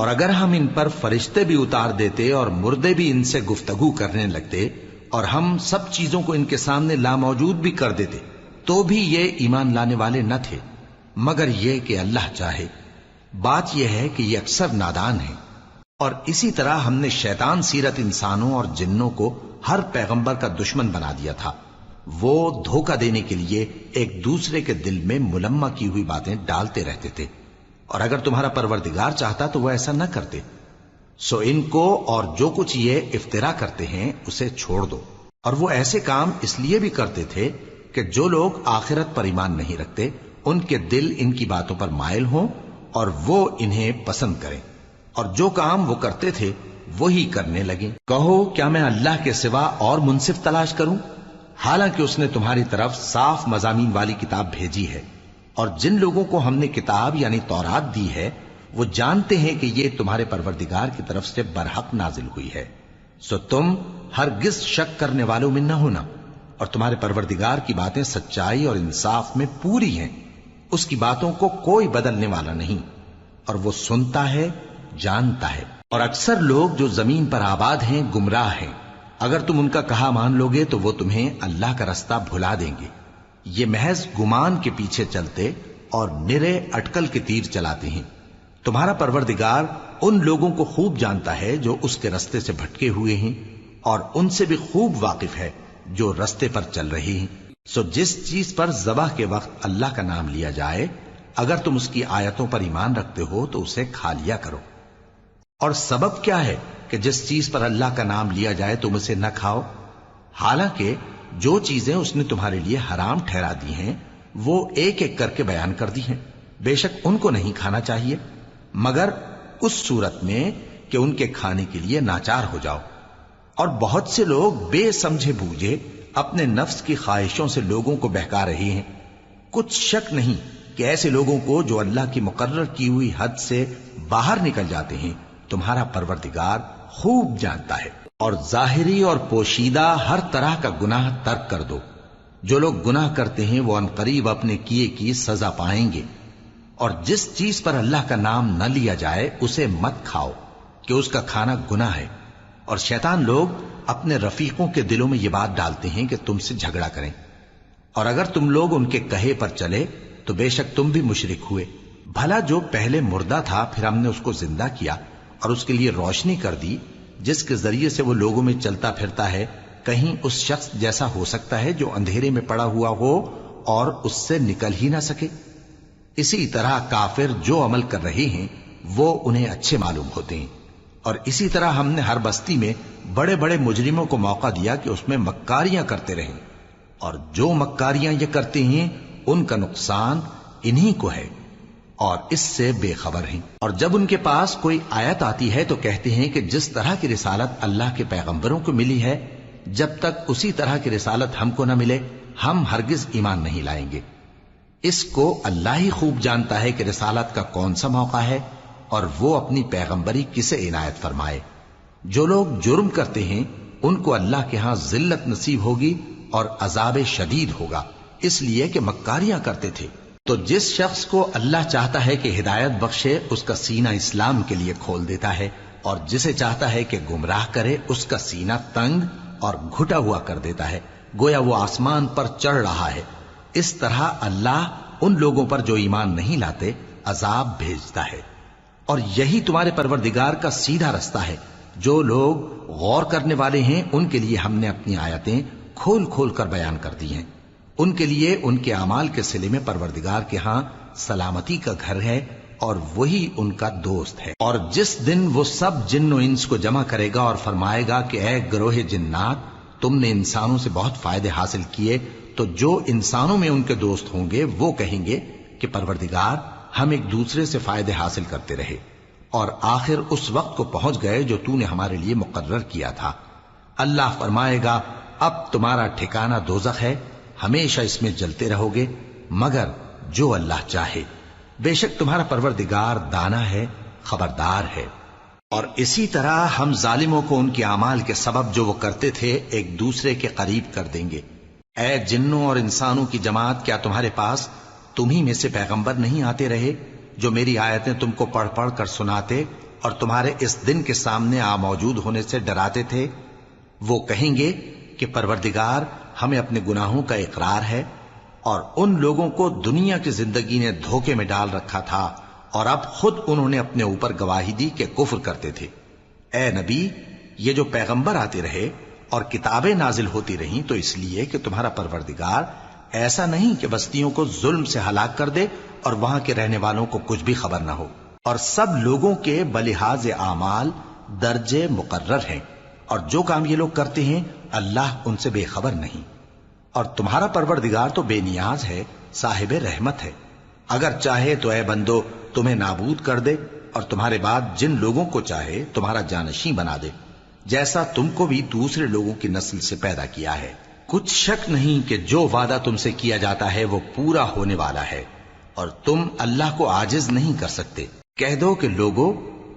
اور اگر ہم ان پر فرشتے بھی اتار دیتے اور مردے بھی ان سے گفتگو کرنے لگتے اور ہم سب چیزوں کو ان کے سامنے لاموجود بھی کر دیتے تو بھی یہ ایمان لانے والے نہ تھے، مگر یہ کہ اللہ چاہے۔ بات یہ ہے کہ یہ اکثر نادان ہیں۔ اور اسی طرح ہم نے شیطان سیرت انسانوں اور جنوں کو ہر پیغمبر کا دشمن بنا دیا تھا۔ وہ دھوکہ دینے کے لیے ایک دوسرے کے دل میں ملمہ کی ہوئی باتیں ڈالتے رہتے تھے، اور اگر تمہارا پروردگار چاہتا تو وہ ایسا نہ کرتے۔ سو ان کو اور جو کچھ یہ افطرا کرتے ہیں اسے چھوڑ دو۔ اور وہ ایسے کام اس لیے بھی کرتے تھے کہ جو لوگ آخرت پر ایمان نہیں رکھتے ان کے دل ان کی باتوں پر مائل ہوں اور وہ انہیں پسند کریں، اور جو کام وہ کرتے تھے وہی کرنے لگیں۔ کہو کیا میں اللہ کے سوا اور منصف تلاش کروں، حالانکہ اس نے تمہاری طرف صاف مضامین والی کتاب بھیجی ہے، اور جن لوگوں کو ہم نے کتاب یعنی تورات دی ہے وہ جانتے ہیں کہ یہ تمہارے پروردگار کی طرف سے برحق نازل ہوئی ہے۔ سو تم ہرگز شک کرنے والوں میں نہ ہونا، اور تمہارے پروردگار کی باتیں سچائی اور انصاف میں پوری ہیں، اس کی باتوں کو کوئی بدلنے والا نہیں، اور وہ سنتا ہے جانتا ہے۔ اور اکثر لوگ جو زمین پر آباد ہیں گمراہ ہیں، اگر تم ان کا کہا مان لوگے تو وہ تمہیں اللہ کا رستہ بھلا دیں گے۔ یہ محض گمان کے پیچھے چلتے اور نرے اٹکل کے تیر چلاتے ہیں۔ تمہارا پروردگار ان لوگوں کو خوب جانتا ہے جو اس کے رستے سے بھٹکے ہوئے ہیں، اور ان سے بھی خوب واقف ہے جو رستے پر چل رہی ہیں۔ سو جس چیز پر ذبح کے وقت اللہ کا نام لیا جائے اگر تم اس کی آیتوں پر ایمان رکھتے ہو تو اسے کھا لیا کرو۔ اور سبب کیا ہے کہ جس چیز پر اللہ کا نام لیا جائے تم اسے نہ کھاؤ، حالانکہ جو چیزیں اس نے تمہارے لیے حرام ٹھہرا دی ہیں وہ ایک ایک کر کے بیان کر دی ہیں۔ بے شک ان کو نہیں کھانا چاہیے مگر اس صورت میں کہ ان کے کھانے کے لیے ناچار ہو جاؤ۔ اور بہت سے لوگ بے سمجھے بوجھے اپنے نفس کی خواہشوں سے لوگوں کو بہکا رہے ہیں۔ کچھ شک نہیں کہ ایسے لوگوں کو جو اللہ کی مقرر کی ہوئی حد سے باہر نکل جاتے ہیں تمہارا پروردگار خوب جانتا ہے۔ اور ظاہری اور پوشیدہ ہر طرح کا گناہ ترک کر دو۔ جو لوگ گناہ کرتے ہیں وہ عنقریب اپنے کیے کی سزا پائیں گے۔ اور جس چیز پر اللہ کا نام نہ لیا جائے اسے مت کھاؤ کہ اس کا کھانا گناہ ہے۔ اور شیطان لوگ اپنے رفیقوں کے دلوں میں یہ بات ڈالتے ہیں کہ تم سے جھگڑا کریں، اور اگر تم لوگ ان کے کہے پر چلے تو بے شک تم بھی مشرک ہوئے۔ بھلا جو پہلے مردہ تھا پھر ہم نے اس کو زندہ کیا اور اس کے لیے روشنی کر دی جس کے ذریعے سے وہ لوگوں میں چلتا پھرتا ہے، کہیں اس شخص جیسا ہو سکتا ہے جو اندھیرے میں پڑا ہوا ہو اور اس سے نکل ہی نہ سکے؟ اسی طرح کافر جو عمل کر رہے ہیں وہ انہیں اچھے معلوم ہوتے ہیں۔ اور اسی طرح ہم نے ہر بستی میں بڑے بڑے مجرموں کو موقع دیا کہ اس میں مکاریاں کرتے رہیں، اور جو مکاریاں یہ کرتے ہیں ان کا نقصان انہی کو ہے اور اس سے بے خبر ہیں۔ اور جب ان کے پاس کوئی آیت آتی ہے تو کہتے ہیں کہ جس طرح کی رسالت اللہ کے پیغمبروں کو ملی ہے جب تک اسی طرح کی رسالت ہم کو نہ ملے ہم ہرگز ایمان نہیں لائیں گے۔ اس کو اللہ ہی خوب جانتا ہے کہ رسالت کا کون سا موقع ہے اور وہ اپنی پیغمبری کسے عنایت فرمائے۔ جو لوگ جرم کرتے ہیں ان کو اللہ کے ہاں ذلت نصیب ہوگی اور عذاب شدید ہوگا، اس لیے کہ مکاریاں کرتے تھے۔ تو جس شخص کو اللہ چاہتا ہے کہ ہدایت بخشے اس کا سینہ اسلام کے لیے کھول دیتا ہے، اور جسے چاہتا ہے کہ گمراہ کرے اس کا سینہ تنگ اور گھٹا ہوا کر دیتا ہے، گویا وہ آسمان پر چڑھ رہا ہے۔ اس طرح اللہ ان لوگوں پر جو ایمان نہیں لاتے عذاب بھیجتا ہے۔ اور یہی تمہارے پروردگار کا سیدھا رستہ ہے۔ جو لوگ غور کرنے والے ہیں ان کے لیے ہم نے اپنی آیتیں کھول کھول کر بیان کر دی ہیں۔ ان کے لیے ان کے اعمال کے صلے میں پروردگار کے ہاں سلامتی کا گھر ہے اور وہی ان کا دوست ہے۔ اور جس دن وہ سب جن و انس کو جمع کرے گا اور فرمائے گا کہ اے گروہ جنات، تم نے انسانوں سے بہت فائدے حاصل کیے، تو جو انسانوں میں ان کے دوست ہوں گے وہ کہیں گے کہ پروردگار ہم ایک دوسرے سے فائدے حاصل کرتے رہے اور آخر اس وقت کو پہنچ گئے جو تو نے ہمارے لیے مقرر کیا تھا۔ اللہ فرمائے گا اب تمہارا ٹھکانہ دوزخ ہے، ہمیشہ اس میں جلتے رہو گے مگر جو اللہ چاہے۔ بے شک تمہارا پروردگار دانا ہے، خبردار ہے۔ اور اسی طرح ہم ظالموں کو ان کے اعمال کے سبب جو وہ کرتے تھے ایک دوسرے کے قریب کر دیں گے۔ اے جنوں اور انسانوں کی جماعت، کیا تمہارے پاس تمہیں میں سے پیغمبر نہیں آتے رہے جو میری آیتیں تم کو پڑھ پڑھ کر سناتے اور تمہارے اس دن کے سامنے آ موجود ہونے سے ڈراتے تھے؟ وہ کہیں گے کہ پروردگار ہمیں اپنے گناہوں کا اقرار ہے، اور ان لوگوں کو دنیا کی زندگی نے دھوکے میں ڈال رکھا تھا اور اب خود انہوں نے اپنے اوپر گواہی دی کہ کفر کرتے تھے۔ اے نبی، یہ جو پیغمبر آتے رہے اور کتابیں نازل ہوتی رہیں تو اس لیے کہ تمہارا پروردگار ایسا نہیں کہ بستیوں کو ظلم سے ہلاک کر دے اور وہاں کے رہنے والوں کو کچھ بھی خبر نہ ہو، اور سب لوگوں کے بلحاظ اعمال درجے مقرر ہیں، اور جو کام یہ لوگ کرتے ہیں اللہ ان سے بے خبر نہیں۔ اور تمہارا پروردگار تو بے نیاز ہے، صاحب رحمت ہے، اگر چاہے تو اے بندو تمہیں نابود کر دے اور تمہارے بعد جن لوگوں کو چاہے تمہارا جانشین بنا دے، جیسا تم کو بھی دوسرے لوگوں کی نسل سے پیدا کیا ہے۔ کچھ شک نہیں کہ جو وعدہ تم سے کیا جاتا ہے وہ پورا ہونے والا ہے، اور تم اللہ کو عاجز نہیں کر سکتے۔ کہہ دو کہ لوگو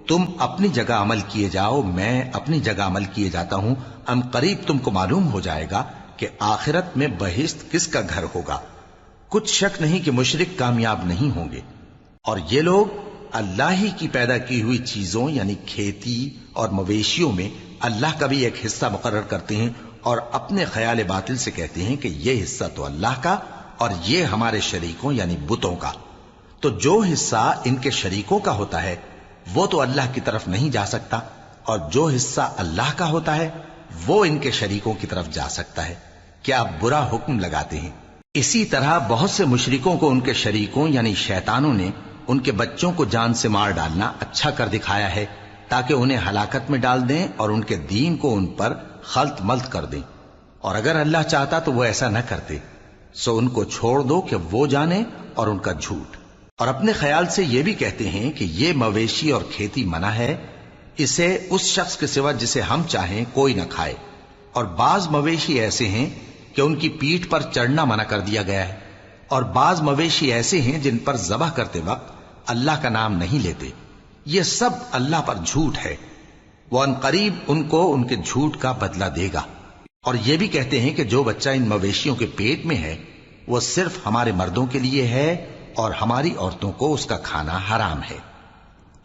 تم اپنی جگہ عمل کیے جاؤ، میں اپنی جگہ عمل کیے جاتا ہوں، ان قریب تم کو معلوم ہو جائے گا کہ آخرت میں بہشت کس کا گھر ہوگا۔ کچھ شک نہیں کہ مشرک کامیاب نہیں ہوں گے، اور یہ لوگ اللہ ہی کی پیدا کی ہوئی چیزوں یعنی کھیتی اور مویشیوں میں اللہ کا بھی ایک حصہ مقرر کرتے ہیں، اور اپنے خیال باطل سے کہتے ہیں کہ یہ حصہ تو اللہ کا اور یہ ہمارے شریکوں یعنی بتوں کا۔ تو جو حصہ ان کے شریکوں کا ہوتا ہے وہ تو اللہ کی طرف نہیں جا سکتا، اور جو حصہ اللہ کا ہوتا ہے وہ ان کے شریکوں کی طرف جا سکتا ہے۔ کیا برا حکم لگاتے ہیں؟ اسی طرح بہت سے مشرکوں کو ان کے شریکوں یعنی شیطانوں نے ان کے بچوں کو جان سے مار ڈالنا اچھا کر دکھایا ہے، تاکہ انہیں ہلاکت میں ڈال دیں اور ان کے دین کو ان پر خلط ملط کر دیں، اور اگر اللہ چاہتا تو وہ ایسا نہ کرتے۔ سو ان کو چھوڑ دو کہ وہ جانے اور ان کا جھوٹ۔ اور اپنے خیال سے یہ بھی کہتے ہیں کہ یہ مویشی اور کھیتی منع ہے، اسے اس شخص کے سوا جسے ہم چاہیں کوئی نہ کھائے، اور بعض مویشی ایسے ہیں کہ ان کی پیٹھ پر چڑھنا منع کر دیا گیا ہے، اور بعض مویشی ایسے ہیں جن پر ذبح کرتے وقت اللہ کا نام نہیں لیتے۔ یہ سب اللہ پر جھوٹ ہے، وہ ان قریب ان کو ان کے جھوٹ کا بدلہ دے گا۔ اور یہ بھی کہتے ہیں کہ جو بچہ ان مویشیوں کے پیٹ میں ہے وہ صرف ہمارے مردوں کے لیے ہے اور ہماری عورتوں کو اس کا کھانا حرام ہے،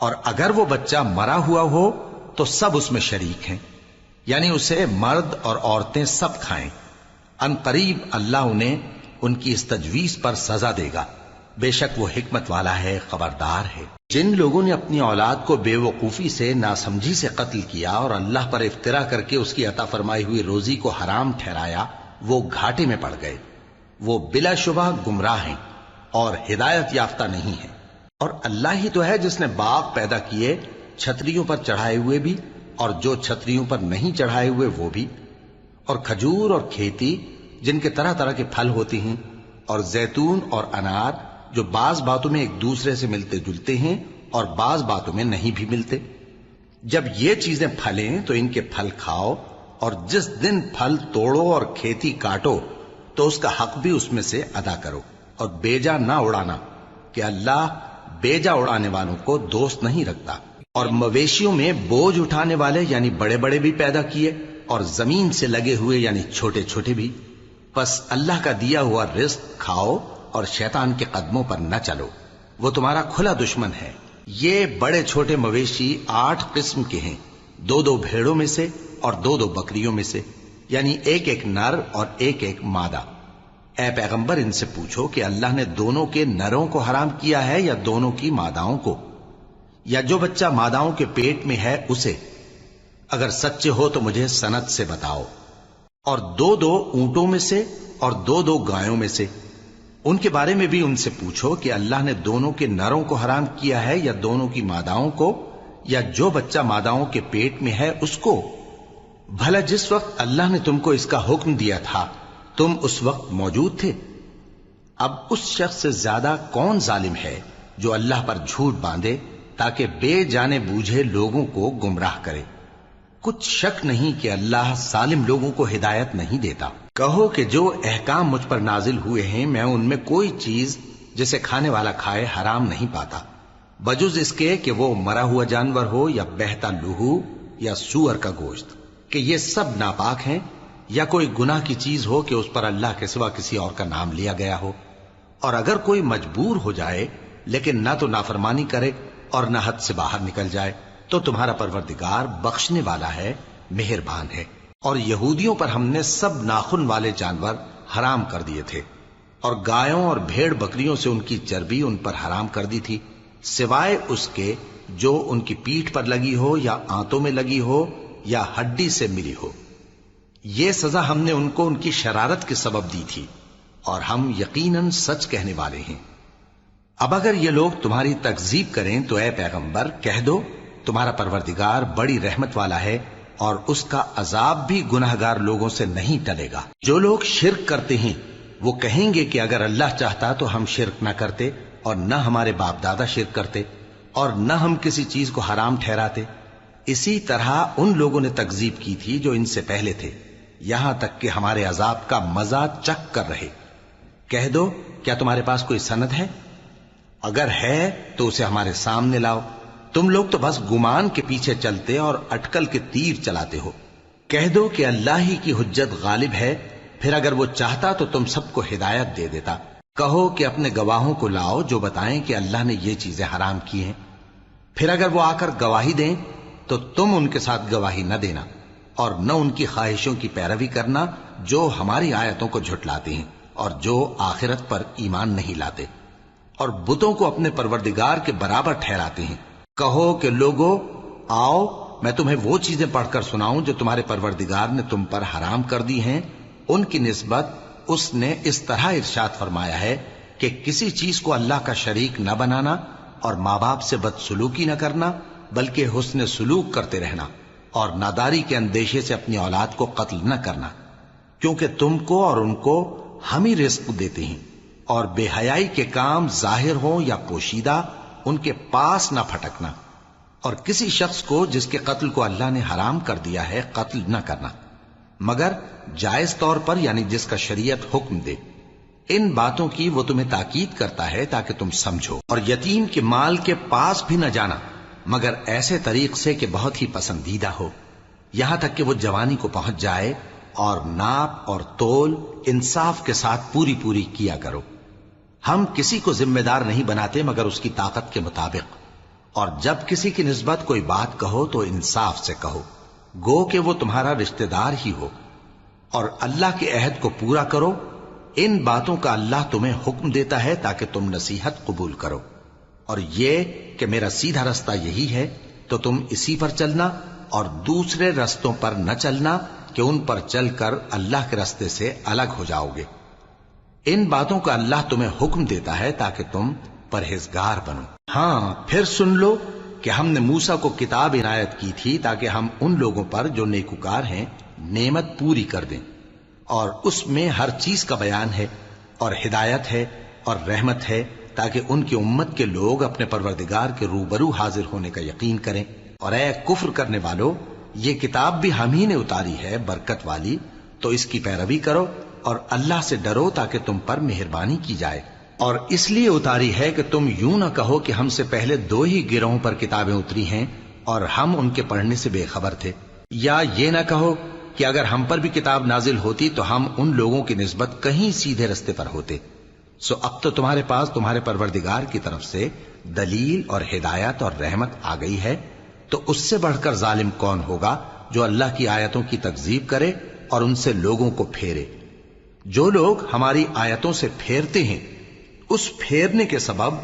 اور اگر وہ بچہ مرا ہوا ہو تو سب اس میں شریک ہیں، یعنی اسے مرد اور عورتیں سب کھائیں۔ ان قریب اللہ انہیں ان کی اس تجویز پر سزا دے گا، بے شک وہ حکمت والا ہے، خبردار ہے۔ جن لوگوں نے اپنی اولاد کو بے وقوفی سے ناسمجھی سے قتل کیا اور اللہ پر افترا کر کے اس کی عطا فرمائی ہوئی روزی کو حرام ٹھہرایا، وہ گھاٹے میں پڑ گئے، وہ بلا شبہ گمراہ ہیں اور ہدایت یافتہ نہیں ہیں۔ اور اللہ ہی تو ہے جس نے باغ پیدا کیے، چھتریوں پر چڑھائے ہوئے بھی اور جو چھتریوں پر نہیں چڑھائے ہوئے وہ بھی، اور کھجور اور کھیتی جن کے طرح طرح کے پھل ہوتے ہیں، اور زیتون اور انار جو بعض باتوں میں ایک دوسرے سے ملتے جلتے ہیں اور بعض باتوں میں نہیں بھی ملتے۔ جب یہ چیزیں پھلیں تو ان کے پھل کھاؤ، اور جس دن پھل توڑو اور کھیتی کاٹو تو اس کا حق بھی اس میں سے ادا کرو، اور بیجا نہ اڑانا کہ اللہ بیجا اڑانے والوں کو دوست نہیں رکھتا۔ اور مویشیوں میں بوجھ اٹھانے والے یعنی بڑے بڑے بھی پیدا کیے، اور زمین سے لگے ہوئے یعنی چھوٹے چھوٹے بھی۔ پس اللہ کا دیا ہوا رزق کھاؤ اور شیطان کے قدموں پر نہ چلو، وہ تمہارا کھلا دشمن ہے۔ یہ بڑے چھوٹے مویشی 8 قسم کے ہیں، 2 بھیڑوں میں سے اور 2 بکریوں میں سے، یعنی ایک نر اور ایک مادہ۔ اے پیغمبر ان سے پوچھو کہ اللہ نے دونوں کے نروں کو حرام کیا ہے یا دونوں کی ماداؤں کو، یا جو بچہ ماداؤں کے پیٹ میں ہے اسے؟ اگر سچے ہو تو مجھے سند سے بتاؤ۔ اور 2 اونٹوں میں سے اور 2 گایوں میں سے، ان کے بارے میں بھی ان سے پوچھو کہ اللہ نے دونوں کے نروں کو حرام کیا ہے یا دونوں کی ماداؤں کو، یا جو بچہ ماداؤں کے پیٹ میں ہے اس کو؟ بھلا جس وقت اللہ نے تم کو اس کا حکم دیا تھا تم اس وقت موجود تھے؟ اب اس شخص سے زیادہ کون ظالم ہے جو اللہ پر جھوٹ باندھے تاکہ بے جانے بوجھے لوگوں کو گمراہ کرے۔ کچھ شک نہیں کہ اللہ ظالم لوگوں کو ہدایت نہیں دیتا۔ کہو کہ جو احکام مجھ پر نازل ہوئے ہیں میں ان میں کوئی چیز جسے کھانے والا کھائے حرام نہیں پاتا، بجز اس کے کہ وہ مرا ہوا جانور ہو یا بہتا لہو یا سور کا گوشت، کہ یہ سب ناپاک ہیں، یا کوئی گناہ کی چیز ہو کہ اس پر اللہ کے سوا کسی اور کا نام لیا گیا ہو۔ اور اگر کوئی مجبور ہو جائے لیکن نہ تو نافرمانی کرے اور نہ حد سے باہر نکل جائے تو تمہارا پروردگار بخشنے والا ہے، مہربان ہے۔ اور یہودیوں پر ہم نے سب ناخن والے جانور حرام کر دیے تھے، اور گایوں اور بھیڑ بکریوں سے ان کی چربی ان پر حرام کر دی تھی، سوائے اس کے جو ان کی پیٹھ پر لگی ہو یا آنتوں میں لگی ہو یا ہڈی سے ملی ہو۔ یہ سزا ہم نے ان کو ان کی شرارت کے سبب دی تھی، اور ہم یقیناً سچ کہنے والے ہیں۔ اب اگر یہ لوگ تمہاری تکذیب کریں تو اے پیغمبر کہہ دو، تمہارا پروردگار بڑی رحمت والا ہے، اور اس کا عذاب بھی گناہگار لوگوں سے نہیں ٹلے گا۔ جو لوگ شرک کرتے ہیں وہ کہیں گے کہ اگر اللہ چاہتا تو ہم شرک نہ کرتے، اور نہ ہمارے باپ دادا شرک کرتے، اور نہ ہم کسی چیز کو حرام ٹھہراتے۔ اسی طرح ان لوگوں نے تکذیب کی تھی جو ان سے پہلے تھے، یہاں تک کہ ہمارے عذاب کا مزہ چکھ کر رہے۔ کہہ دو، کیا تمہارے پاس کوئی سند ہے؟ اگر ہے تو اسے ہمارے سامنے لاؤ۔ تم لوگ تو بس گمان کے پیچھے چلتے اور اٹکل کے تیر چلاتے ہو۔ کہہ دو کہ اللہ ہی کی حجت غالب ہے، پھر اگر وہ چاہتا تو تم سب کو ہدایت دے دیتا۔ کہو کہ اپنے گواہوں کو لاؤ جو بتائیں کہ اللہ نے یہ چیزیں حرام کی ہیں، پھر اگر وہ آ کر گواہی دیں تو تم ان کے ساتھ گواہی نہ دینا، اور نہ ان کی خواہشوں کی پیروی کرنا جو ہماری آیتوں کو جھٹلاتے ہیں اور جو آخرت پر ایمان نہیں لاتے، اور بتوں کو اپنے پروردگار کے برابر ٹھہراتے ہیں۔ کہو کہ لوگو آؤ، میں تمہیں وہ چیزیں پڑھ کر سناؤں جو تمہارے پروردگار نے تم پر حرام کر دی ہیں۔ ان کی نسبت اس نے اس طرح ارشاد فرمایا ہے کہ کسی چیز کو اللہ کا شریک نہ بنانا، اور ماں باپ سے بدسلوکی نہ کرنا، بلکہ حسن سلوک کرتے رہنا، اور ناداری کے اندیشے سے اپنی اولاد کو قتل نہ کرنا، کیونکہ تم کو اور ان کو ہم ہی رزق دیتے ہیں۔ اور بے حیائی کے کام ظاہر ہوں یا پوشیدہ ان کے پاس نہ پھٹکنا، اور کسی شخص کو جس کے قتل کو اللہ نے حرام کر دیا ہے قتل نہ کرنا، مگر جائز طور پر، یعنی جس کا شریعت حکم دے۔ ان باتوں کی وہ تمہیں تاکید کرتا ہے تاکہ تم سمجھو۔ اور یتیم کے مال کے پاس بھی نہ جانا مگر ایسے طریق سے کہ بہت ہی پسندیدہ ہو، یہاں تک کہ وہ جوانی کو پہنچ جائے، اور ناپ اور تول انصاف کے ساتھ پوری پوری کیا کرو۔ ہم کسی کو ذمہ دار نہیں بناتے مگر اس کی طاقت کے مطابق، اور جب کسی کی نسبت کوئی بات کہو تو انصاف سے کہو، گو کہ وہ تمہارا رشتہ دار ہی ہو، اور اللہ کے عہد کو پورا کرو۔ ان باتوں کا اللہ تمہیں حکم دیتا ہے تاکہ تم نصیحت قبول کرو، اور یہ کہ میرا سیدھا رستہ یہی ہے تو تم اسی پر چلنا، اور دوسرے رستوں پر نہ چلنا کہ ان پر چل کر اللہ کے رستے سے الگ ہو جاؤ گے۔ ان باتوں کا اللہ تمہیں حکم دیتا ہے تاکہ تم پرہیزگار بنو۔ ہاں، پھر سن لو کہ ہم نے موسیٰ کو کتاب عنایت کی تھی تاکہ ہم ان لوگوں پر جو نیکوکار ہیں نعمت پوری کر دیں، اور اس میں ہر چیز کا بیان ہے، اور ہدایت ہے، اور رحمت ہے، تاکہ ان کی امت کے لوگ اپنے پروردگار کے روبرو حاضر ہونے کا یقین کریں۔ اور اے کفر کرنے والو، یہ کتاب بھی ہم ہی نے اتاری ہے برکت والی، تو اس کی پیروی کرو اور اللہ سے ڈرو تاکہ تم پر مہربانی کی جائے۔ اور اس لیے اتاری ہے کہ تم یوں نہ کہو کہ ہم سے پہلے 2 ہی گروہوں پر کتابیں اتری ہیں اور ہم ان کے پڑھنے سے بے خبر تھے، یا یہ نہ کہو کہ اگر ہم پر بھی کتاب نازل ہوتی تو ہم ان لوگوں کی نسبت کہیں سیدھے رستے پر ہوتے۔ سو اب تو تمہارے پاس تمہارے پروردگار کی طرف سے دلیل اور ہدایت اور رحمت آ گئی ہے، تو اس سے بڑھ کر ظالم کون ہوگا جو اللہ کی آیتوں کی تکذیب کرے اور ان سے لوگوں کو پھیرے۔ جو لوگ ہماری آیتوں سے پھیرتے ہیں اس پھیرنے کے سبب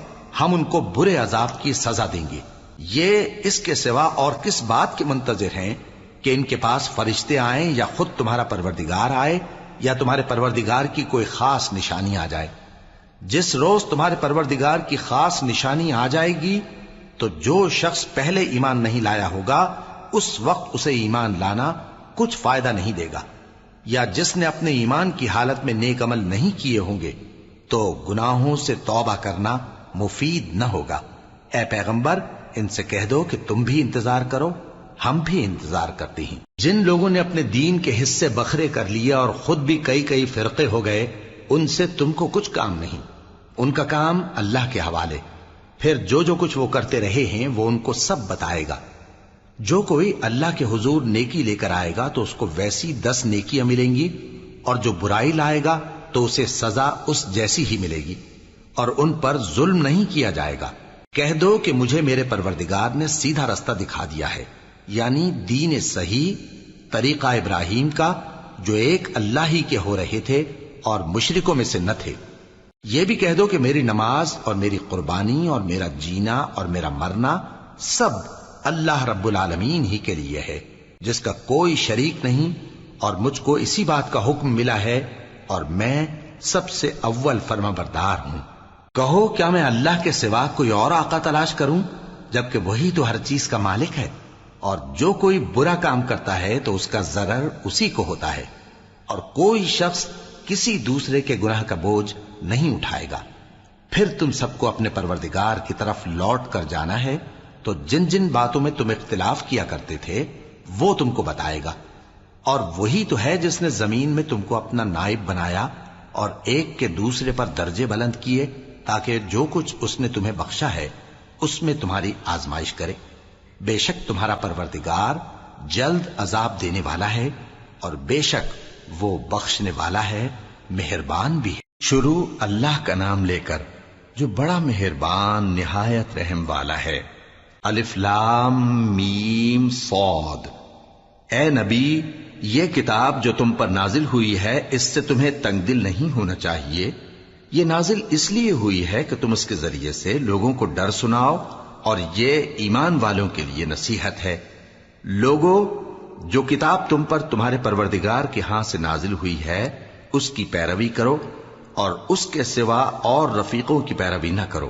ہم ان کو برے عذاب کی سزا دیں گے۔ یہ اس کے سوا اور کس بات کے منتظر ہیں کہ ان کے پاس فرشتے آئیں یا خود تمہارا پروردگار آئے یا تمہارے پروردگار کی کوئی خاص نشانی آ جائے۔ جس روز تمہارے پروردگار کی خاص نشانی آ جائے گی تو جو شخص پہلے ایمان نہیں لایا ہوگا اس وقت اسے ایمان لانا کچھ فائدہ نہیں دے گا، یا جس نے اپنے ایمان کی حالت میں نیک عمل نہیں کیے ہوں گے تو گناہوں سے توبہ کرنا مفید نہ ہوگا۔ اے پیغمبر، ان سے کہہ دو کہ تم بھی انتظار کرو، ہم بھی انتظار کرتے ہیں۔ جن لوگوں نے اپنے دین کے حصے بکھرے کر لیے اور خود بھی کئی فرقے ہو گئے، ان سے تم کو کچھ کام نہیں، ان کا کام اللہ کے حوالے۔ پھر جو کچھ وہ کرتے رہے ہیں وہ ان کو سب بتائے گا۔ جو کوئی اللہ کے حضور نیکی لے کر آئے گا تو اس کو ویسی 10 نیکیاں ملیں گی، اور جو برائی لائے گا تو اسے سزا اس جیسی ہی ملے گی، اور ان پر ظلم نہیں کیا جائے گا۔ کہہ دو کہ مجھے میرے پروردگار نے سیدھا رستہ دکھا دیا ہے، یعنی دین صحیح، طریقہ ابراہیم کا، جو ایک اللہ ہی کے ہو رہے تھے اور مشرکوں میں سے نہ تھے۔ یہ بھی کہہ دو کہ میری نماز اور میری قربانی اور میرا جینا اور میرا مرنا سب اللہ رب العالمین ہی کے لیے ہے، جس کا کوئی شریک نہیں، اور مجھ کو اسی بات کا حکم ملا ہے اور میں سب سے اول فرما بردار ہوں۔ کہو کیا میں اللہ کے سوا کوئی اور آقا تلاش کروں، جبکہ وہی تو ہر چیز کا مالک ہے، اور جو کوئی برا کام کرتا ہے تو اس کا ضرر اسی کو ہوتا ہے، اور کوئی شخص کسی دوسرے کے گناہ کا بوجھ نہیں اٹھائے گا۔ پھر تم سب کو اپنے پروردگار کی طرف لوٹ کر جانا ہے، تو جن جن باتوں میں تم اختلاف کیا کرتے تھے وہ تم کو بتائے گا، اور وہی تو ہے جس نے زمین میں تم کو اپنا نائب بنایا اور ایک کے دوسرے پر درجے بلند کیے، تاکہ جو کچھ اس نے تمہیں بخشا ہے اس میں تمہاری آزمائش کرے۔ بے شک تمہارا پروردگار جلد عذاب دینے والا ہے، اور بے شک وہ بخشنے والا ہے، مہربان بھی ہے۔ شروع اللہ کا نام لے کر جو بڑا مہربان نہایت رحم والا ہے۔ الف لام میم صاد۔ اے نبی، یہ کتاب جو تم پر نازل ہوئی ہے اس سے تمہیں تنگ دل نہیں ہونا چاہیے۔ یہ نازل اس لیے ہوئی ہے کہ تم اس کے ذریعے سے لوگوں کو ڈر سناؤ، اور یہ ایمان والوں کے لیے نصیحت ہے۔ لوگوں، جو کتاب تم پر تمہارے پروردگار کے ہاں سے نازل ہوئی ہے اس کی پیروی کرو، اور اس کے سوا اور رفیقوں کی پیروی نہ کرو،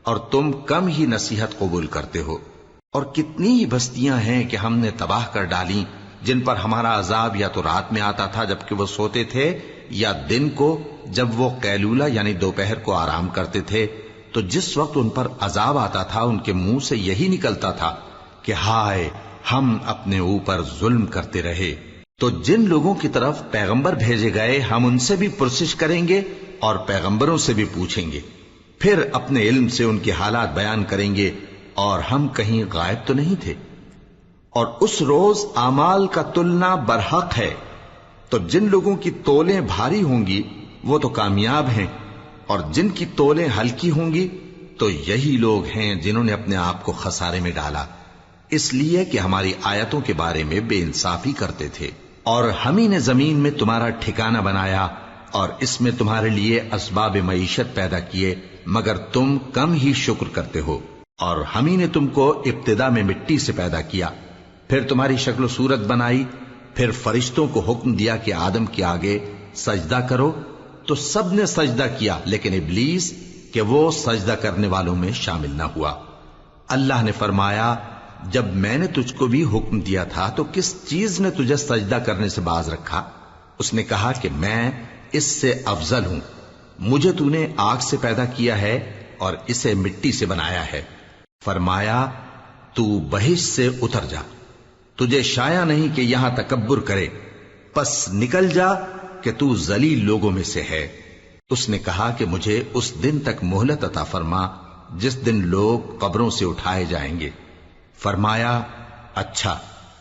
اور تم کم ہی نصیحت قبول کرتے ہو۔ اور کتنی ہی بستیاں ہیں کہ ہم نے تباہ کر ڈالی، جن پر ہمارا عذاب یا تو رات میں آتا تھا جبکہ وہ سوتے تھے، یا دن کو جب وہ قیلولہ یعنی دوپہر کو آرام کرتے تھے، تو جس وقت ان پر عذاب آتا تھا ان کے منہ سے یہی نکلتا تھا کہ ہائے، ہم اپنے اوپر ظلم کرتے رہے۔ تو جن لوگوں کی طرف پیغمبر بھیجے گئے ہم ان سے بھی پرسش کریں گے اور پیغمبروں سے بھی پوچھیں گے، پھر اپنے علم سے ان کے حالات بیان کریں گے، اور ہم کہیں غائب تو نہیں تھے۔ اور اس روز اعمال کا تلنا برحق ہے، تو جن لوگوں کی تولیں بھاری ہوں گی وہ تو کامیاب ہیں، اور جن کی تولیں ہلکی ہوں گی تو یہی لوگ ہیں جنہوں نے اپنے آپ کو خسارے میں ڈالا، اس لیے کہ ہماری آیتوں کے بارے میں بے انصافی کرتے تھے۔ اور ہم ہی نے زمین میں تمہارا ٹھکانہ بنایا، اور اس میں تمہارے لیے اسباب معیشت پیدا کیے، مگر تم کم ہی شکر کرتے ہو۔ اور ہم ہی نے تم کو ابتدا میں مٹی سے پیدا کیا، پھر تمہاری شکل و صورت بنائی، پھر فرشتوں کو حکم دیا کہ آدم کے آگے سجدہ کرو، تو سب نے سجدہ کیا، لیکن ابلیس کہ وہ سجدہ کرنے والوں میں شامل نہ ہوا۔ اللہ نے فرمایا، جب میں نے تجھ کو بھی حکم دیا تھا تو کس چیز نے تجھے سجدہ کرنے سے باز رکھا؟ اس نے کہا کہ میں اس سے افضل ہوں، مجھے تو نے آگ سے پیدا کیا ہے اور اسے مٹی سے بنایا ہے۔ فرمایا، تو بہشت سے اتر جا، تجھے شایع نہیں کہ یہاں تکبر کرے، پس نکل جا کہ تو ذلیل لوگوں میں سے ہے۔ اس نے کہا کہ مجھے اس دن تک مہلت عطا فرما جس دن لوگ قبروں سے اٹھائے جائیں گے۔ فرمایا، اچھا،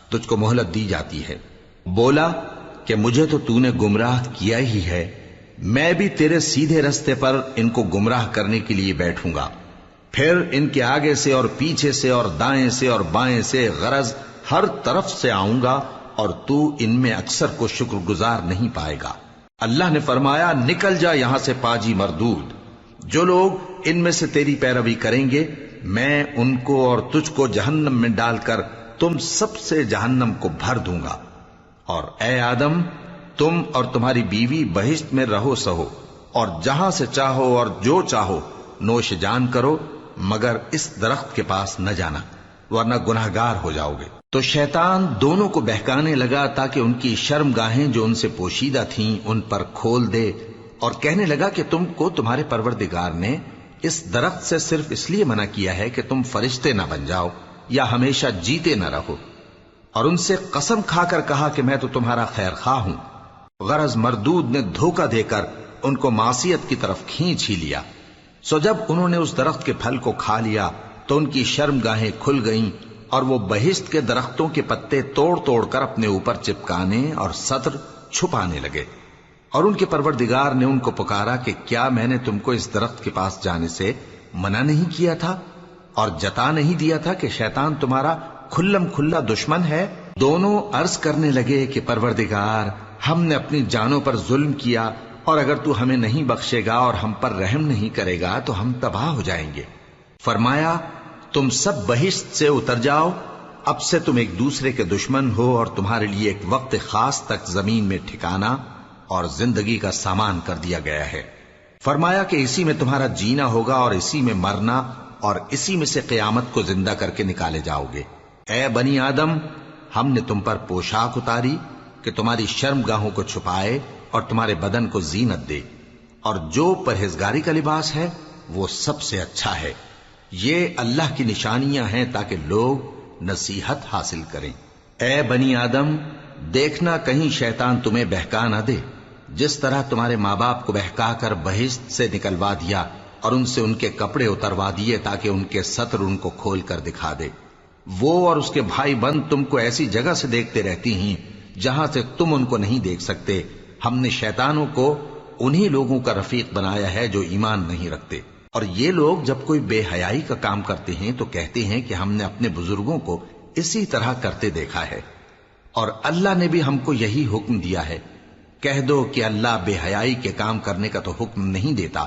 تجھ کو مہلت دی جاتی ہے۔ بولا کہ مجھے تو نے گمراہ کیا ہی ہے، میں بھی تیرے سیدھے رستے پر ان کو گمراہ کرنے کے لیے بیٹھوں گا، پھر ان کے آگے سے اور پیچھے سے اور دائیں سے اور بائیں سے، غرض ہر طرف سے آؤں گا، اور تو ان میں اکثر کو شکر گزار نہیں پائے گا۔ اللہ نے فرمایا، نکل جا یہاں سے پاجی مردود، جو لوگ ان میں سے تیری پیروی کریں گے میں ان کو اور تجھ کو جہنم میں ڈال کر تم سب سے جہنم کو بھر دوں گا۔ اور اے آدم، تم اور تمہاری بیوی بہشت میں رہو سہو، اور جہاں سے چاہو اور جو چاہو نوش جان کرو، مگر اس درخت کے پاس نہ جانا، ورنہ گناہگار ہو جاؤ گے۔ تو شیطان دونوں کو بہکانے لگا تاکہ ان کی شرم گاہیں جو ان سے پوشیدہ تھیں ان پر کھول دے، اور کہنے لگا کہ تم کو تمہارے پروردگار نے اس درخت سے صرف اس لیے منع کیا ہے کہ تم فرشتے نہ بن جاؤ یا ہمیشہ جیتے نہ رہو۔ اور ان سے قسم کھا کر کہا کہ میں تو تمہارا خیر خواہ ہوں۔ غرض مردود نے دھوکہ دے کر ان کو معصیت کی طرف کھینچ ہی لیا۔ سو جب انہوں نے اس درخت کے پھل کو کھا لیا تو ان کی شرم گاہیں کھل گئیں، اور وہ بہشت کے درختوں کے پتے توڑ توڑ کر اپنے اوپر چپکانے اور سطر چھپانے لگے۔ اور ان کے پروردگار نے ان کو پکارا کہ کیا میں نے تم کو اس درخت کے پاس جانے سے منع نہیں کیا تھا؟ اور جتا نہیں دیا تھا کہ شیطان تمہارا کھلم کھلا دشمن ہے؟ دونوں عرض کرنے لگے کہ پروردگار، ہم نے اپنی جانوں پر ظلم کیا، اور اگر تو ہمیں نہیں بخشے گا اور ہم پر رحم نہیں کرے گا تو ہم تباہ ہو جائیں گے۔ فرمایا تم سب بہشت سے اتر جاؤ، اب سے تم ایک دوسرے کے دشمن ہو، اور تمہارے لیے ایک وقت خاص تک زمین میں ٹھکانا اور زندگی کا سامان کر دیا گیا ہے۔ فرمایا کہ اسی میں تمہارا جینا ہوگا اور اسی میں مرنا، اور اسی میں سے قیامت کو زندہ کر کے نکالے جاؤ گے۔ اے بنی آدم، ہم نے تم پر پوشاک اتاری کہ تمہاری شرم گاہوں کو چھپائے اور تمہارے بدن کو زینت دے، اور جو پرہیزگاری کا لباس ہے وہ سب سے اچھا ہے۔ یہ اللہ کی نشانیاں ہیں تاکہ لوگ نصیحت حاصل کریں۔ اے بنی آدم، دیکھنا کہیں شیطان تمہیں بہکا نہ دے، جس طرح تمہارے ماں باپ کو بہکا کر بہشت سے نکلوا دیا اور ان سے ان کے کپڑے اتروا دیے تاکہ ان کے ستر ان کو کھول کر دکھا دے۔ وہ اور اس کے بھائی بند تم کو ایسی جگہ سے دیکھتے رہتی ہیں جہاں سے تم ان کو نہیں دیکھ سکتے۔ ہم نے شیطانوں کو انہی لوگوں کا رفیق بنایا ہے جو ایمان نہیں رکھتے۔ اور یہ لوگ جب کوئی بے حیائی کا کام کرتے ہیں تو کہتے ہیں کہ ہم نے اپنے بزرگوں کو اسی طرح کرتے دیکھا ہے، اور اللہ نے بھی ہم کو یہی حکم دیا ہے۔ کہہ دو کہ اللہ بے حیائی کے کام کرنے کا تو حکم نہیں دیتا۔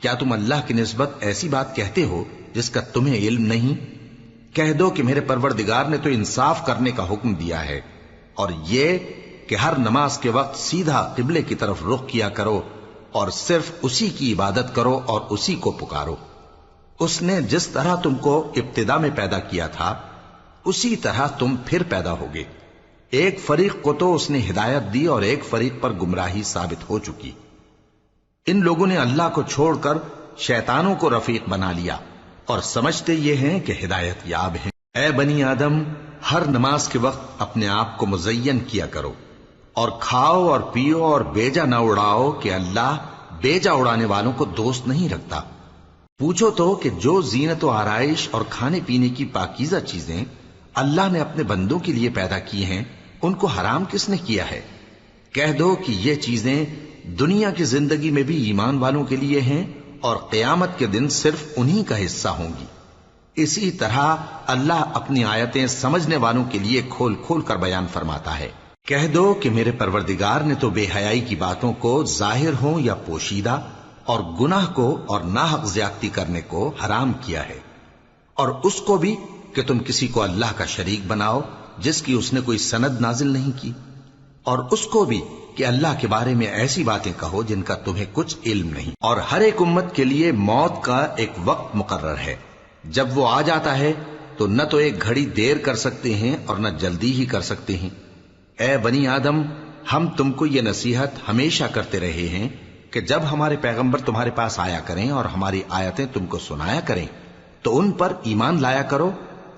کیا تم اللہ کی نسبت ایسی بات کہتے ہو جس کا تمہیں علم نہیں؟ کہہ دو کہ میرے پروردگار نے تو انصاف کرنے کا حکم دیا ہے، اور یہ کہ ہر نماز کے وقت سیدھا قبلے کی طرف رخ کیا کرو اور صرف اسی کی عبادت کرو اور اسی کو پکارو۔ اس نے جس طرح تم کو ابتدا میں پیدا کیا تھا اسی طرح تم پھر پیدا ہوگے۔ ایک فریق کو تو اس نے ہدایت دی اور ایک فریق پر گمراہی ثابت ہو چکی۔ ان لوگوں نے اللہ کو چھوڑ کر شیطانوں کو رفیق بنا لیا اور سمجھتے یہ ہیں کہ ہدایت یاب ہیں۔ اے بنی آدم، ہر نماز کے وقت اپنے آپ کو مزین کیا کرو، اور کھاؤ اور پیو اور بیجا نہ اڑاؤ کہ اللہ بیجا اڑانے والوں کو دوست نہیں رکھتا۔ پوچھو تو کہ جو زینت و آرائش اور کھانے پینے کی پاکیزہ چیزیں اللہ نے اپنے بندوں کے لیے پیدا کی ہیں ان کو حرام کس نے کیا ہے؟ کہہ دو کہ یہ چیزیں دنیا کی زندگی میں بھی ایمان والوں کے لیے ہیں اور قیامت کے دن صرف انہی کا حصہ ہوں گی۔ اسی طرح اللہ اپنی آیتیں سمجھنے والوں کے لیے کھول کھول کر بیان فرماتا ہے۔ کہہ دو کہ میرے پروردگار نے تو بے حیائی کی باتوں کو ظاہر ہوں یا پوشیدہ، اور گناہ کو اور ناحق زیادتی کرنے کو حرام کیا ہے، اور اس کو بھی کہ تم کسی کو اللہ کا شریک بناؤ جس کی اس نے کوئی سند نازل نہیں کی، اور اس کو بھی کہ اللہ کے بارے میں ایسی باتیں کہو جن کا تمہیں کچھ علم نہیں۔ اور ہر ایک امت کے لیے موت کا ایک وقت مقرر ہے، جب وہ آ جاتا ہے تو نہ تو ایک گھڑی دیر کر سکتے ہیں اور نہ جلدی ہی کر سکتے ہیں۔ اے بنی آدم، ہم تم کو یہ نصیحت ہمیشہ کرتے رہے ہیں کہ جب ہمارے پیغمبر تمہارے پاس آیا کریں اور ہماری آیتیں تم کو سنایا کریں تو ان پر ایمان لایا کرو،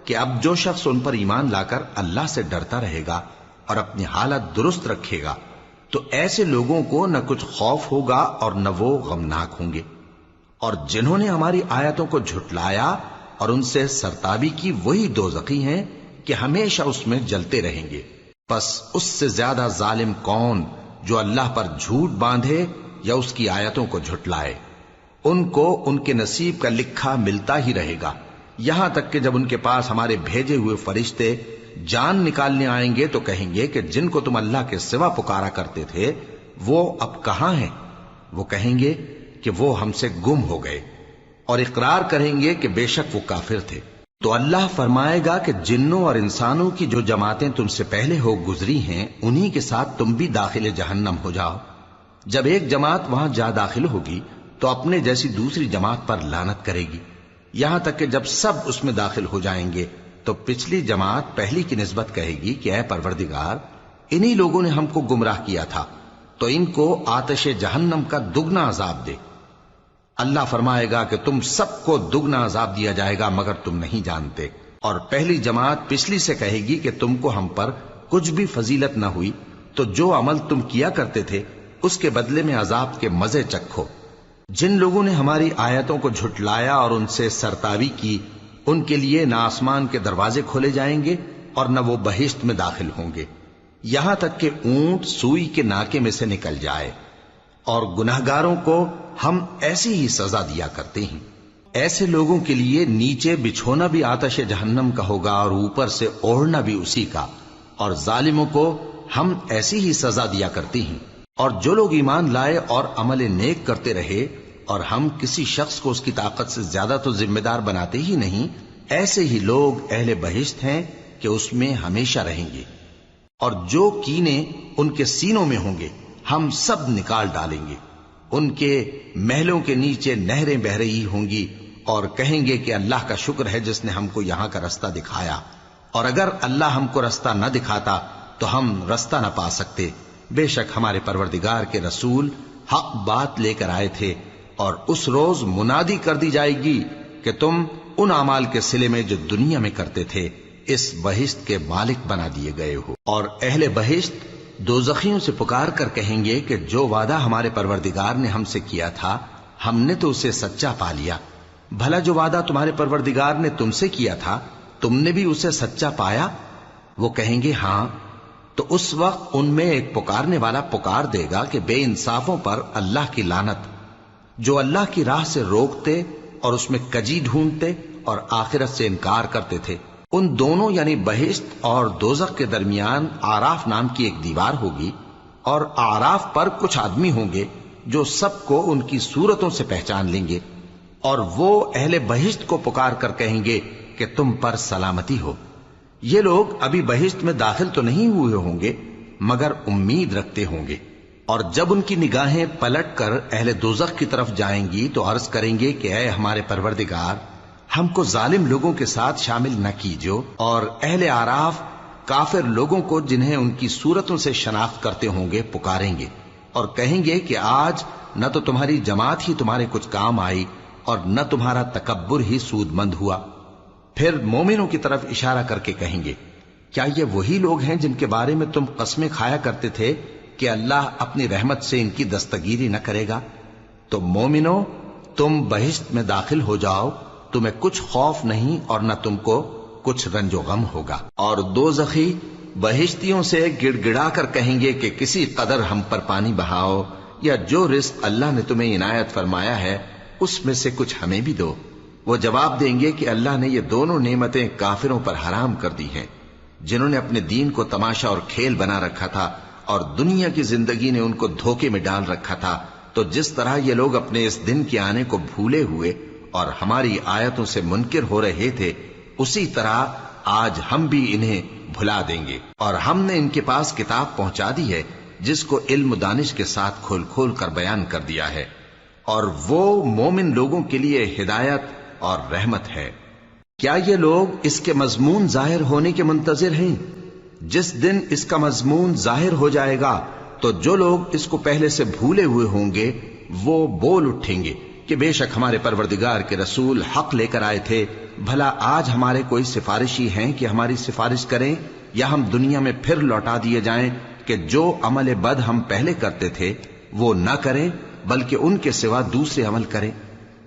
کہ اب جو شخص ان پر ایمان لا کر اللہ سے ڈرتا رہے گا اور اپنی حالت درست رکھے گا تو ایسے لوگوں کو نہ کچھ خوف ہوگا اور نہ وہ غمناک ہوں گے۔ اور جنہوں نے ہماری آیتوں کو جھٹلایا اور ان سے سرتابی کی وہی دوزخی ہیں کہ ہمیشہ اس میں جلتے رہیں گے۔ پس اس سے زیادہ ظالم کون جو اللہ پر جھوٹ باندھے یا اس کی آیتوں کو جھٹلائے؟ ان کو ان کے نصیب کا لکھا ملتا ہی رہے گا، یہاں تک کہ جب ان کے پاس ہمارے بھیجے ہوئے فرشتے جان نکالنے آئیں گے تو کہیں گے کہ جن کو تم اللہ کے سوا پکارا کرتے تھے وہ اب کہاں ہیں؟ وہ کہیں گے کہ وہ ہم سے گم ہو گئے، اور اقرار کریں گے کہ بے شک وہ کافر تھے۔ تو اللہ فرمائے گا کہ جنوں اور انسانوں کی جو جماعتیں تم سے پہلے ہو گزری ہیں انہی کے ساتھ تم بھی داخل جہنم ہو جاؤ۔ جب ایک جماعت وہاں جا داخل ہوگی تو اپنے جیسی دوسری جماعت پر لعنت کرے گی، یہاں تک کہ جب سب اس میں داخل ہو جائیں گے تو پچھلی جماعت پہلی کی نسبت کہے گی کہ اے پروردگار، انہی لوگوں نے ہم کو گمراہ کیا تھا، تو ان کو آتش جہنم کا دگنا عذاب دے۔ اللہ فرمائے گا کہ تم سب کو دگنا عذاب دیا جائے گا مگر تم نہیں جانتے۔ اور پہلی جماعت پچھلی سے کہے گی کہ تم کو ہم پر کچھ بھی فضیلت نہ ہوئی، تو جو عمل تم کیا کرتے تھے اس کے بدلے میں عذاب کے مزے چکھو۔ جن لوگوں نے ہماری آیتوں کو جھٹلایا اور ان سے سرتابی کی ان کے لیے نہ آسمان کے دروازے کھولے جائیں گے اور نہ وہ بہشت میں داخل ہوں گے، یہاں تک کہ اونٹ سوئی کے ناکے میں سے نکل جائے، اور گناہگاروں کو ہم ایسی ہی سزا دیا کرتے ہیں۔ ایسے لوگوں کے لیے نیچے بچھونا بھی آتش جہنم کا ہوگا اور اوپر سے اوڑھنا بھی اسی کا، اور ظالموں کو ہم ایسی ہی سزا دیا کرتی ہیں۔ اور جو لوگ ایمان لائے اور عمل نیک کرتے رہے اور ہم کسی شخص کو اس کی طاقت سے زیادہ تو ذمہ دار بناتے ہی نہیں، ایسے ہی لوگ اہل بہشت ہیں کہ اس میں ہمیشہ رہیں گے۔ اور جو کینے ان کے سینوں میں ہوں گے ہم سب نکال ڈالیں گے، ان کے محلوں کے نیچے نہریں بہہ رہی ہوں گی، اور کہیں گے کہ اللہ کا شکر ہے جس نے ہم کو یہاں کا رستہ دکھایا، اور اگر اللہ ہم کو رستہ نہ دکھاتا تو ہم رستہ نہ پا سکتے۔ بے شک ہمارے پروردگار کے رسول حق بات لے کر آئے تھے، اور اس روز منادی کر دی جائے گی کہ تم ان اعمال کے صلے میں جو دنیا میں کرتے تھے اس بہشت کے مالک بنا دیے گئے ہو۔ اور اہل بہشت دوزخیوں سے پکار کر کہیں گے کہ جو وعدہ ہمارے پروردگار نے ہم سے کیا تھا ہم نے تو اسے سچا پا لیا، بھلا جو وعدہ تمہارے پروردگار نے تم سے کیا تھا تم نے بھی اسے سچا پایا؟ وہ کہیں گے ہاں۔ تو اس وقت ان میں ایک پکارنے والا پکار دے گا کہ بے انصافوں پر اللہ کی لعنت، جو اللہ کی راہ سے روکتے اور اس میں کجی ڈھونڈتے اور آخرت سے انکار کرتے تھے۔ ان دونوں یعنی بہشت اور دوزخ کے درمیان آراف نام کی ایک دیوار ہوگی، اور آراف پر کچھ آدمی ہوں گے جو سب کو ان کی صورتوں سے پہچان لیں گے، اور وہ اہل بہشت کو پکار کر کہیں گے کہ تم پر سلامتی ہو۔ یہ لوگ ابھی بہشت میں داخل تو نہیں ہوئے ہوں گے مگر امید رکھتے ہوں گے، اور جب ان کی نگاہیں پلٹ کر اہل دوزخ کی طرف جائیں گی تو عرض کریں گے کہ اے ہمارے پروردگار، ہم کو ظالم لوگوں کے ساتھ شامل نہ کیجو۔ اور اہل آراف کافر لوگوں کو جنہیں ان کی صورتوں سے شناخت کرتے ہوں گے پکاریں گے اور کہیں گے کہ آج نہ تو تمہاری جماعت ہی تمہارے کچھ کام آئی اور نہ تمہارا تکبر ہی سود مند ہوا۔ پھر مومنوں کی طرف اشارہ کر کے کہیں گے کیا یہ وہی لوگ ہیں جن کے بارے میں تم قسمیں کھایا کرتے تھے کہ اللہ اپنی رحمت سے ان کی دستگیری نہ کرے گا؟ تو مومنوں، تم بہشت میں داخل ہو جاؤ، تمہیں کچھ خوف نہیں اور نہ تم کو کچھ رنج و غم ہوگا۔ اور دوزخی بہشتیوں سے گڑ گڑا کر کہیں گے کہ کسی قدر ہم پر پانی بہاؤ، یا جو رزق اللہ نے تمہیں عنایت فرمایا ہے اس میں سے کچھ ہمیں بھی دو۔ وہ جواب دیں گے کہ اللہ نے یہ دونوں نعمتیں کافروں پر حرام کر دی ہیں، جنہوں نے اپنے دین کو تماشا اور کھیل بنا رکھا تھا اور دنیا کی زندگی نے ان کو دھوکے میں ڈال رکھا تھا۔ تو جس طرح یہ لوگ اپنے اس دن کے آنے کو بھولے ہوئے اور ہماری آیتوں سے منکر ہو رہے تھے، اسی طرح آج ہم بھی انہیں بھلا دیں گے۔ اور ہم نے ان کے پاس کتاب پہنچا دی ہے جس کو علم و دانش کے ساتھ کھول کھول کر بیان کر دیا ہے، اور وہ مومن لوگوں کے لیے ہدایت اور رحمت ہے۔ کیا یہ لوگ اس کے مضمون ظاہر ہونے کے منتظر ہیں؟ جس دن اس کا مضمون ظاہر ہو جائے گا تو جو لوگ اس کو پہلے سے بھولے ہوئے ہوں گے وہ بول اٹھیں گے کہ بے شک ہمارے پروردگار کے رسول حق لے کر آئے تھے، بھلا آج ہمارے کوئی سفارشی ہیں کہ ہماری سفارش کریں، یا ہم دنیا میں پھر لوٹا دیے جائیں کہ جو عمل بد ہم پہلے کرتے تھے وہ نہ کریں بلکہ ان کے سوا دوسرے عمل کریں۔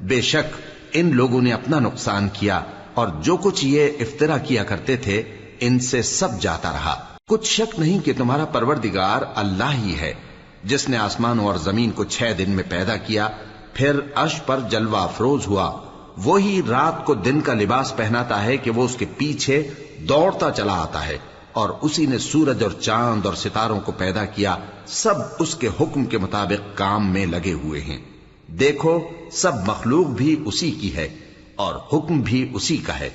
بے شک ان لوگوں نے اپنا نقصان کیا، اور جو کچھ یہ افترا کیا کرتے تھے ان سے سب جاتا رہا۔ کچھ شک نہیں کہ تمہارا پروردگار اللہ ہی ہے جس نے آسمانوں اور زمین کو 6 دن میں پیدا کیا، پھر عرش پر جلوہ افروز ہوا۔ وہی رات کو دن کا لباس پہناتا ہے کہ وہ اس کے پیچھے دوڑتا چلا آتا ہے، اور اسی نے سورج اور چاند اور ستاروں کو پیدا کیا، سب اس کے حکم کے مطابق کام میں لگے ہوئے ہیں۔ دیکھو سب مخلوق بھی اسی کی ہے اور حکم بھی اسی کا ہے۔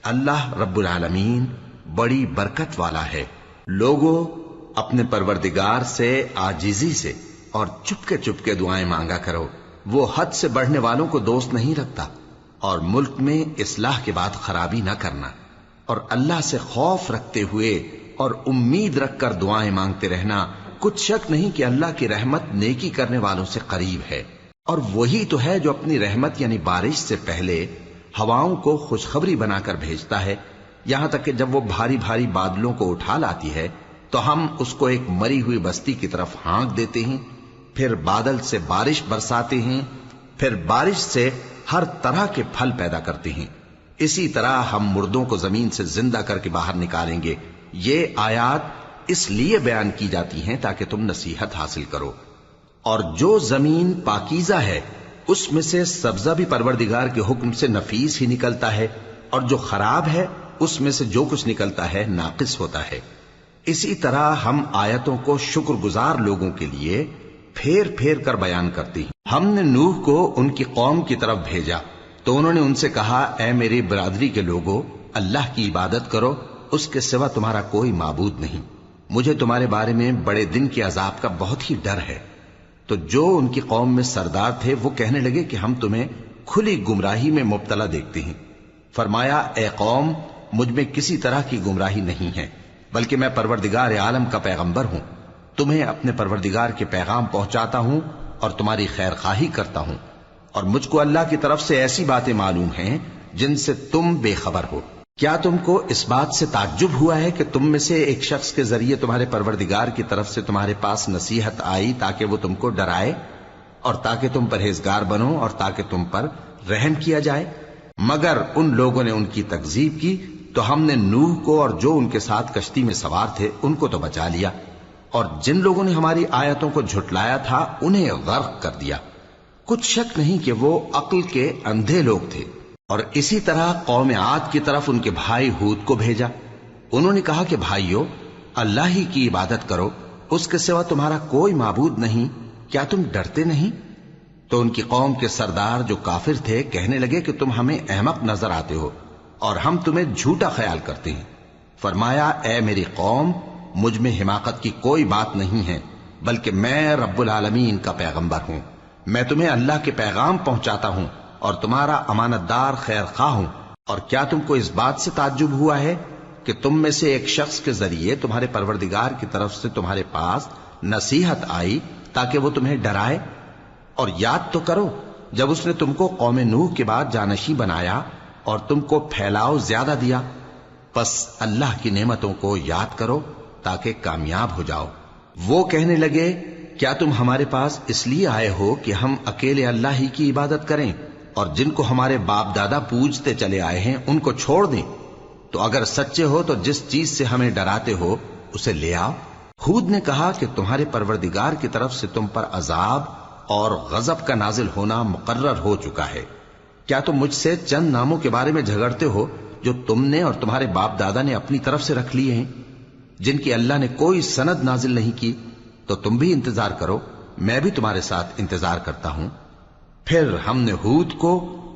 اللہ رب العالمین بڑی برکت والا ہے۔ لوگوں، اپنے پروردگار سے عاجزی سے اور چپکے دعائیں مانگا کرو، وہ حد سے بڑھنے والوں کو دوست نہیں رکھتا، اور ملک میں اصلاح کے بعد خرابی نہ کرنا، اور اللہ سے خوف رکھتے ہوئے اور امید رکھ کر دعائیں مانگتے رہنا۔ کچھ شک نہیں کہ اللہ کی رحمت نیکی کرنے والوں سے قریب ہے، اور وہی تو ہے جو اپنی رحمت یعنی بارش سے پہلے ہواؤں کو خوشخبری بنا کر بھیجتا ہے، یہاں تک کہ جب وہ بھاری بھاری بادلوں کو اٹھا لاتی ہے تو ہم اس کو ایک مری ہوئی بستی کی طرف ہانک دیتے ہیں، پھر بادل سے بارش برساتے ہیں، پھر بارش سے ہر طرح کے پھل پیدا کرتے ہیں۔ اسی طرح ہم مردوں کو زمین سے زندہ کر کے باہر نکالیں گے۔ یہ آیات اس لیے بیان کی جاتی ہیں تاکہ تم نصیحت حاصل کرو۔ اور جو زمین پاکیزہ ہے اس میں سے سبزہ بھی پروردگار کے حکم سے نفیس ہی نکلتا ہے، اور جو خراب ہے اس میں سے جو کچھ نکلتا ہے ناقص ہوتا ہے۔ اسی طرح ہم آیتوں کو شکر گزار لوگوں کے لیے پھیر پھیر کر بیان کرتی ہیں۔ ہم نے نوح کو ان کی قوم کی طرف بھیجا تو انہوں نے ان سے کہا، اے میری برادری کے لوگوں، اللہ کی عبادت کرو، اس کے سوا تمہارا کوئی معبود نہیں۔ مجھے تمہارے بارے میں بڑے دن کے عذاب کا بہت ہی ڈر ہے۔ تو جو ان کی قوم میں سردار تھے وہ کہنے لگے کہ ہم تمہیں کھلی گمراہی میں مبتلا دیکھتے ہیں۔ فرمایا، اے قوم، مجھ میں کسی طرح کی گمراہی نہیں ہے، بلکہ میں پروردگار عالم کا پیغمبر ہوں۔ تمہیں اپنے پروردگار کے پیغام پہنچاتا ہوں اور تمہاری خیر خواہی کرتا ہوں، اور مجھ کو اللہ کی طرف سے ایسی باتیں معلوم ہیں جن سے تم بے خبر ہو۔ کیا تم کو اس بات سے تعجب ہوا ہے کہ تم میں سے ایک شخص کے ذریعے تمہارے پروردگار کی طرف سے تمہارے پاس نصیحت آئی تاکہ وہ تم کو ڈرائے اور تاکہ تم پرہیزگار بنو اور تاکہ تم پر رحم کیا جائے؟ مگر ان لوگوں نے ان کی تکذیب کی تو ہم نے نوح کو اور جو ان کے ساتھ کشتی میں سوار تھے ان کو تو بچا لیا، اور جن لوگوں نے ہماری آیتوں کو جھٹلایا تھا انہیں غرق کر دیا۔ کچھ شک نہیں کہ وہ عقل کے اندھے لوگ تھے۔ اور اسی طرح قوم عاد کی طرف ان کے بھائی ہود کو بھیجا۔ انہوں نے کہا کہ بھائیو، اللہ ہی کی عبادت کرو، اس کے سوا تمہارا کوئی معبود نہیں، کیا تم ڈرتے نہیں؟ تو ان کی قوم کے سردار جو کافر تھے کہنے لگے کہ تم ہمیں احمق نظر آتے ہو اور ہم تمہیں جھوٹا خیال کرتے ہیں۔ فرمایا، اے میری قوم، مجھ میں حماقت کی کوئی بات نہیں ہے، بلکہ میں رب العالمین کا پیغمبر ہوں۔ میں تمہیں اللہ کے پیغام پہنچاتا ہوں اور تمہارا امانت دار خیر خواہ ہوں۔ اور کیا تم کو اس بات سے تعجب ہوا ہے کہ تم میں سے ایک شخص کے ذریعے تمہارے پروردگار کی طرف سے تمہارے پاس نصیحت آئی تاکہ وہ تمہیں ڈرائے؟ اور یاد تو کرو جب اس نے تم کو قوم نوح کے بعد جانشی بنایا اور تم کو پھیلاؤ زیادہ دیا۔ پس اللہ کی نعمتوں کو یاد کرو تاکہ کامیاب ہو جاؤ۔ وہ کہنے لگے، کیا تم ہمارے پاس اس لیے آئے ہو کہ ہم اکیلے اللہ ہی کی عبادت کریں اور جن کو ہمارے باپ دادا پوجتے چلے آئے ہیں ان کو چھوڑ دیں؟ تو اگر سچے ہو تو جس چیز سے ہمیں ڈراتے ہو اسے لے آؤ۔ ہود نے کہا کہ تمہارے پروردگار کی طرف سے تم پر عذاب اور غضب کا نازل ہونا مقرر ہو چکا ہے۔ کیا تم مجھ سے چند ناموں کے بارے میں جھگڑتے ہو جو تم نے اور تمہارے باپ دادا نے اپنی طرف سے رکھ لیے ہیں، جن کی اللہ نے کوئی سند نازل نہیں کی؟ تو تم بھی انتظار کرو، میں بھی تمہارے ساتھ انتظار کرتا ہوں۔ پھر ہم نے ہود کو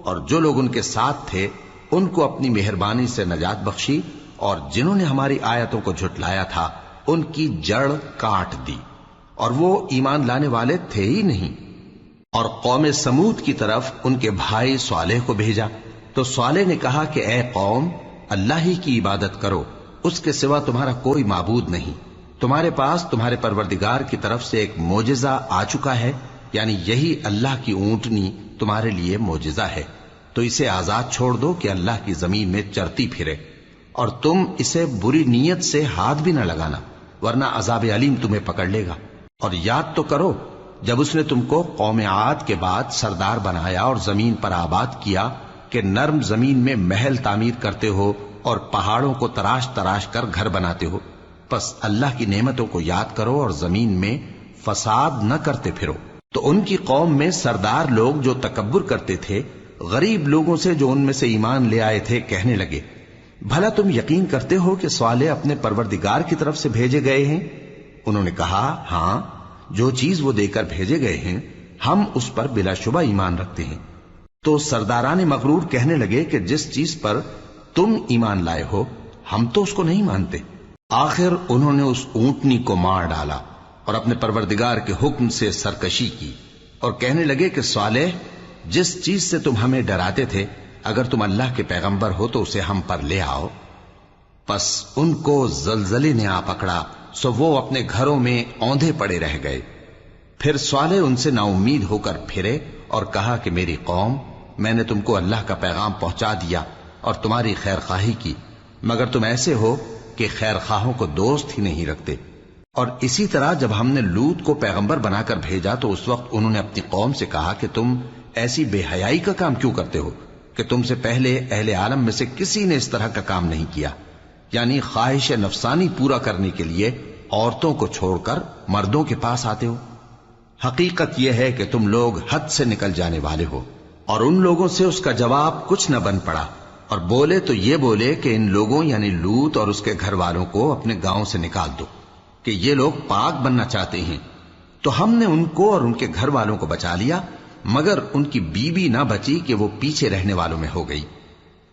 اور جو لوگ ان کے ساتھ تھے ان کو اپنی مہربانی سے نجات بخشی، اور جنہوں نے ہماری آیتوں کو جھٹلایا تھا ان کی جڑ کاٹ دی، اور وہ ایمان لانے والے تھے ہی نہیں۔ اور قوم سمود کی طرف ان کے بھائی صالح کو بھیجا تو صالح نے کہا کہ اے قوم، اللہ ہی کی عبادت کرو، اس کے سوا تمہارا کوئی معبود نہیں۔ تمہارے پاس تمہارے پروردگار کی طرف سے ایک معجزہ آ چکا ہے، یعنی یہی اللہ کی اونٹنی تمہارے لیے معجزہ ہے، تو اسے آزاد چھوڑ دو کہ اللہ کی زمین میں چرتی پھرے، اور تم اسے بری نیت سے ہاتھ بھی نہ لگانا، ورنہ عذاب علیم تمہیں پکڑ لے گا۔ اور یاد تو کرو جب اس نے تم کو قوم عاد کے بعد سردار بنایا اور زمین پر آباد کیا کہ نرم زمین میں محل تعمیر کرتے ہو اور پہاڑوں کو تراش تراش کر گھر بناتے ہو۔ پس اللہ کی نعمتوں کو یاد کرو اور زمین میں فساد نہ کرتے پھرو۔ تو ان کی قوم میں سردار لوگ جو تکبر کرتے تھے غریب لوگوں سے جو ان میں سے ایمان لے آئے تھے کہنے لگے، بھلا تم یقین کرتے ہو کہ صالح اپنے پروردگار کی طرف سے بھیجے گئے ہیں؟ انہوں نے کہا، ہاں، جو چیز وہ دے کر بھیجے گئے ہیں ہم اس پر بلا شبہ ایمان رکھتے ہیں۔ تو سرداران مغرور کہنے لگے کہ جس چیز پر تم ایمان لائے ہو ہم تو اس کو نہیں مانتے۔ آخر انہوں نے اس اونٹنی کو مار ڈالا اور اپنے پروردگار کے حکم سے سرکشی کی، اور کہنے لگے کہ صالح، جس چیز سے تم ہمیں ڈراتے تھے اگر تم اللہ کے پیغمبر ہو تو اسے ہم پر لے آؤ۔ پس ان کو زلزلے نے آ پکڑا، سو وہ اپنے گھروں میں اوندھے پڑے رہ گئے۔ پھر صالح ان سے نا امید ہو کر پھرے اور کہا کہ میری قوم، میں نے تم کو اللہ کا پیغام پہنچا دیا اور تمہاری خیر خواہی کی، مگر تم ایسے ہو کہ خیر خواہوں کو دوست ہی نہیں رکھتے۔ اور اسی طرح جب ہم نے لوط کو پیغمبر بنا کر بھیجا تو اس وقت انہوں نے اپنی قوم سے کہا کہ تم ایسی بے حیائی کا کام کیوں کرتے ہو کہ تم سے پہلے اہل عالم میں سے کسی نے اس طرح کا کام نہیں کیا، یعنی خواہش نفسانی پورا کرنے کے لیے عورتوں کو چھوڑ کر مردوں کے پاس آتے ہو۔ حقیقت یہ ہے کہ تم لوگ حد سے نکل جانے والے ہو۔ اور ان لوگوں سے اس کا جواب کچھ نہ بن پڑا، اور بولے تو یہ بولے کہ ان لوگوں یعنی لوط اور اس کے گھر والوں کو اپنے گاؤں سے نکال دو کہ یہ لوگ پاک بننا چاہتے ہیں۔ تو ہم نے ان کو اور ان کے گھر والوں کو بچا لیا، مگر ان کی بیوی نہ بچی کہ وہ پیچھے رہنے والوں میں ہو گئی۔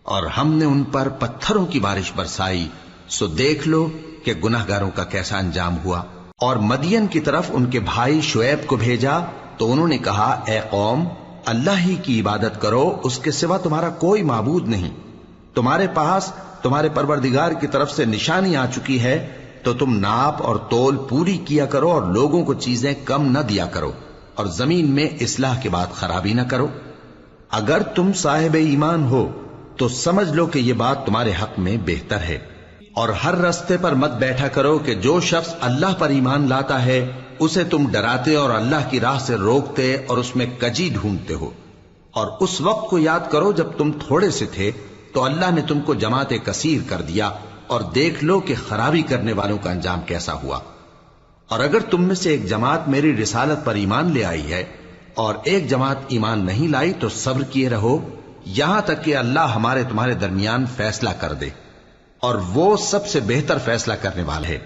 اور ہم نے ان پر پتھروں کی بارش برسائی، سو دیکھ لو کہ گناہگاروں کا کیسا انجام ہوا۔ اور مدین کی طرف ان کے بھائی شعیب کو بھیجا تو انہوں نے کہا، اے قوم، اللہ ہی کی عبادت کرو، اس کے سوا تمہارا کوئی معبود نہیں۔ تمہارے پاس تمہارے پروردگار کی طرف سے نشانی آ چکی ہے، تو تم ناپ اور تول پوری کیا کرو اور لوگوں کو چیزیں کم نہ دیا کرو، اور زمین میں اصلاح کے بعد خرابی نہ کرو۔ اگر تم صاحب ایمان ہو تو سمجھ لو کہ یہ بات تمہارے حق میں بہتر ہے۔ اور ہر رستے پر مت بیٹھا کرو کہ جو شخص اللہ پر ایمان لاتا ہے اسے تم ڈراتے اور اللہ کی راہ سے روکتے اور اس میں کجی ڈھونڈتے ہو۔ اور اس وقت کو یاد کرو جب تم تھوڑے سے تھے تو اللہ نے تم کو جماعت کثیر کر دیا، اور دیکھ لو کہ خرابی کرنے والوں کا انجام کیسا ہوا۔ اور اگر تم میں سے ایک جماعت میری رسالت پر ایمان لے آئی ہے اور ایک جماعت ایمان نہیں لائی تو صبر کیے رہو یہاں تک کہ اللہ ہمارے تمہارے درمیان فیصلہ کر دے، اور وہ سب سے بہتر فیصلہ کرنے والا ہے۔